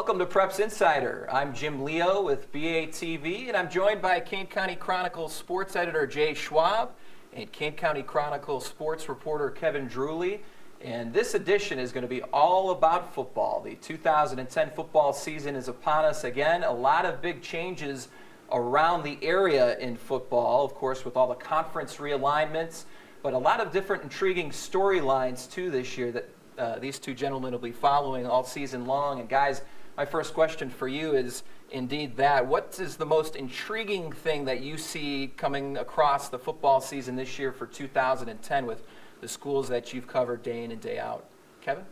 Welcome to Preps Insider. I'm Jim Leo with BATV, and I'm joined by Kane County Chronicle sports editor Jay Schwab and Kane County Chronicle sports reporter Kevin Drewley. And this edition is going to be all about football. The 2010 football season is upon us again. A lot of big changes around the area in football, of course, with all the conference realignments, but a lot of different intriguing storylines too this year that these two gentlemen will be following all season long. And guys, my first question for you is indeed that. What is the most intriguing thing that you see coming across the football season this year for 2010 with the schools that you've covered day in and day out? Kevin?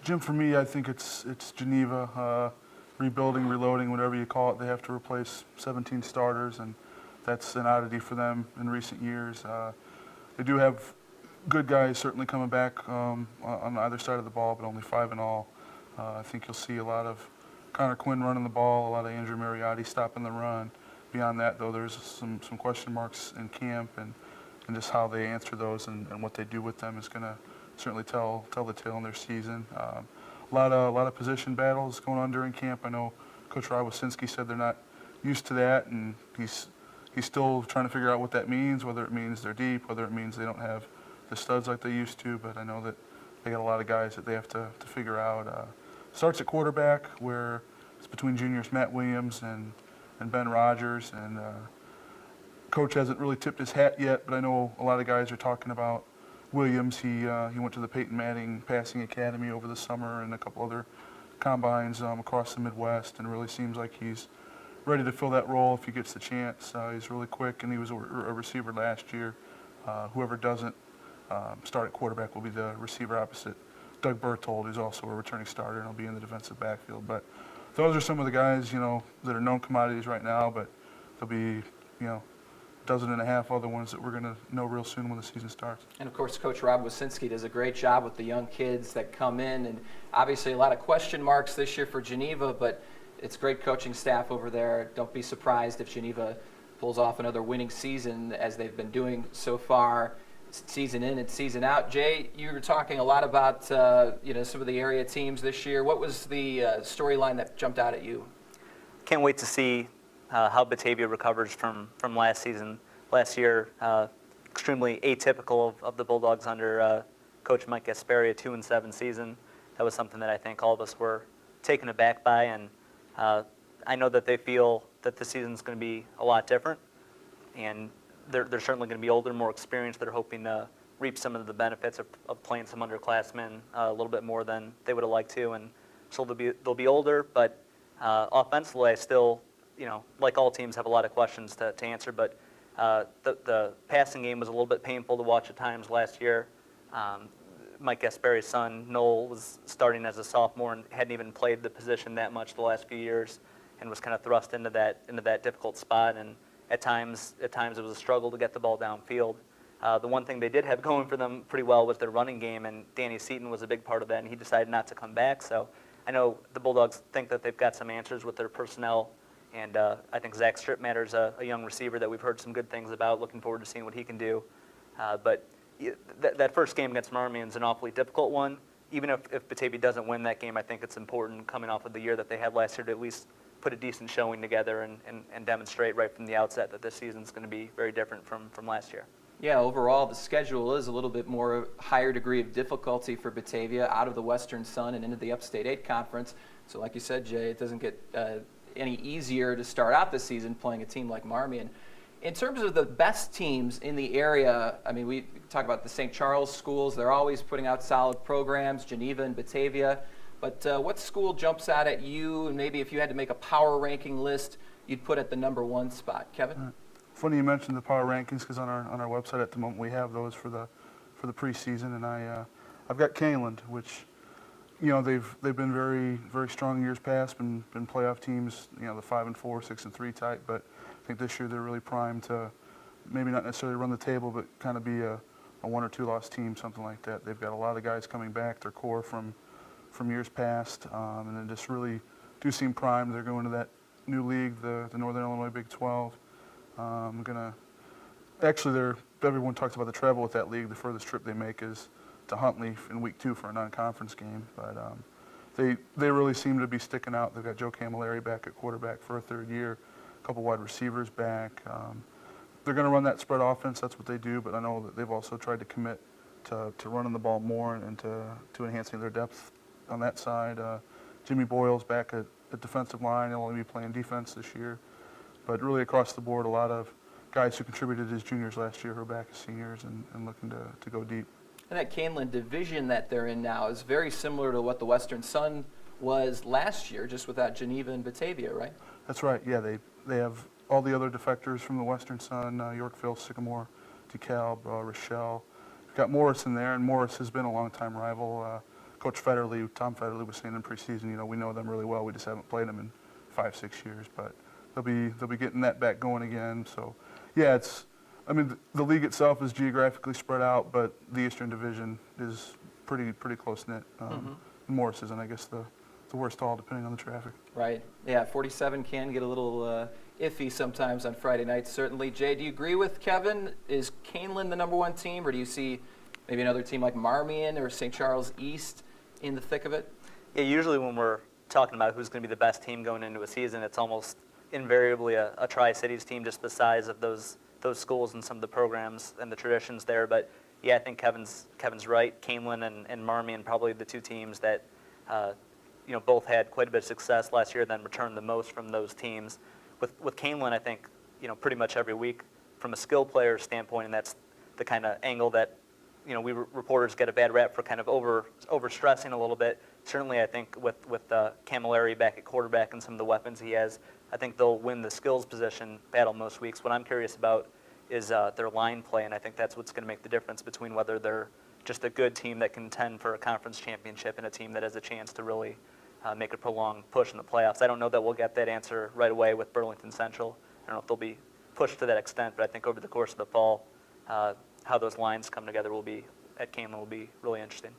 Jim, for me, I think it's Geneva. Rebuilding, reloading, whatever you call it. They have to replace 17 starters, and that's an oddity for them in recent years. They do have good guys certainly coming back on either side of the ball, but only 5 in all. I think you'll see a lot of Connor Quinn running the ball, a lot of Andrew Mariotti stopping the run. Beyond that, though, there's some question marks in camp, and just how they answer those and what they do with them is going to certainly tell the tale in their season. A lot of position battles going on during camp. I know Coach Rob Wasinski said they're not used to that, and he's still trying to figure out what that means, whether it means they're deep, whether it means they don't have the studs like they used to, but I know that they got a lot of guys that they have to figure out. Starts at quarterback, where it's between juniors Matt Williams and Ben Rogers, and Coach hasn't really tipped his hat yet, but I know a lot of guys are talking about Williams. He went to the Peyton Manning Passing Academy over the summer and a couple other combines across the Midwest, and really seems like he's ready to fill that role if he gets the chance. He's really quick, and he was a receiver last year. Whoever doesn't start at quarterback will be the receiver opposite Doug Berthold, who's also a returning starter, and will be in the defensive backfield. But those are some of the guys, that are known commodities right now, but there'll be, a dozen and a half other ones that we're going to know real soon when the season starts. And of course, Coach Rob Wasinski does a great job with the young kids that come in, and obviously a lot of question marks this year for Geneva, but it's great coaching staff over there. Don't be surprised if Geneva pulls off another winning season as they've been doing so far, season in and season out. Jay, you were talking a lot about some of the area teams this year. What was the storyline that jumped out at you? Can't wait to see how Batavia recovers from last season. Last year, extremely atypical of the Bulldogs under Coach Mike Gasperi, a 2-7 season. That was something that I think all of us were taken aback by, and I know that they feel that the season's going to be a lot different, and they're certainly going to be older, more experienced. They're hoping to reap some of the benefits of playing some underclassmen a little bit more than they would have liked to, and so they'll be older, but offensively, I still, like all teams, have a lot of questions to answer, but the passing game was a little bit painful to watch at times last year. Mike Gasperi's son, Noel, was starting as a sophomore and hadn't even played the position that much the last few years, and was kind of thrust into that difficult spot. And at times it was a struggle to get the ball downfield. The one thing they did have going for them pretty well was their running game, and Danny Seaton was a big part of that, and he decided not to come back. So I know the Bulldogs think that they've got some answers with their personnel, and I think Zach Stripmatter's a young receiver that we've heard some good things about. Looking forward to seeing what he can do. But that first game against Marmion is an awfully difficult one. Even if Batavia doesn't win that game, I think it's important coming off of the year that they had last year to at least put a decent showing together and demonstrate right from the outset that this season's going to be very different from last year. Yeah, overall the schedule is a little bit more higher degree of difficulty for Batavia out of the Western Sun and into the Upstate 8 Conference. So like you said, Jay, it doesn't get any easier to start out the season playing a team like Marmion. In terms of the best teams in the area, I mean, we talk about the St. Charles schools. They're always putting out solid programs, Geneva and Batavia. But what school jumps out at you, and maybe if you had to make a power ranking list, you'd put at the #1 spot? Kevin? Funny you mentioned the power rankings, because on our website at the moment we have those for the preseason, and I've got Kaneland, which they've been very, very strong in years past, been playoff teams, the 5-4, 6-3 type, but I think this year they're really primed to maybe not necessarily run the table, but kind of be a 1 or 2 loss team, something like that. They've got a lot of guys coming back, their core from years past, and they just really do seem primed. They're going to that new league, the Northern Illinois Big 12. Everyone talks about the travel with that league. The furthest trip they make is to Huntley in week 2 for a non-conference game. But they really seem to be sticking out. They've got Joe Camilleri back at quarterback for a third year, a couple wide receivers back. They're going to run that spread offense. That's what they do. But I know that they've also tried to commit to running the ball more and to enhancing their depth on that side. Jimmy Boyle's back at defensive line. He'll only be playing defense this year. But really across the board, a lot of guys who contributed as juniors last year who are back as seniors and looking to go deep. And that Caneland division that they're in now is very similar to what the Western Sun was last year, just without Geneva and Batavia, right? That's right. Yeah, they have all the other defectors from the Western Sun, Yorkville, Sycamore, DeKalb, Rochelle. We've got Morris in there, and Morris has been a long-time rival. Coach Federle, Tom Federle was saying in preseason, we know them really well. We just haven't played them in 5-6 years, but they'll be getting that back going again. So, yeah, the league itself is geographically spread out, but the Eastern Division is pretty close-knit. Morris isn't, I guess, the worst all, depending on the traffic. Right. Yeah, 47 can get a little iffy sometimes on Friday nights, certainly. Jay, do you agree with Kevin? Is Caneland the number one team, or do you see maybe another team like Marmion or St. Charles East in the thick of it? Yeah, usually when we're talking about who's going to be the best team going into a season, it's almost invariably a Tri-Cities team, just the size of those schools and some of the programs and the traditions there. But yeah, I think Kevin's right. Caneland and Marmion probably the two teams that both had quite a bit of success last year, then returned the most from those teams. With Caneland, I think pretty much every week from a skill player standpoint, and that's the kind of angle that we reporters get a bad rap for kind of over-stressing a little bit. Certainly, I think with Camilleri back at quarterback and some of the weapons he has, I think they'll win the skills position battle most weeks. What I'm curious about is their line play, and I think that's what's going to make the difference between whether they're just a good team that can contend for a conference championship and a team that has a chance to really make a prolonged push in the playoffs. I don't know that we'll get that answer right away with Burlington Central. I don't know if they'll be pushed to that extent, but I think over the course of the fall, how those lines come together at Caneland will be really interesting.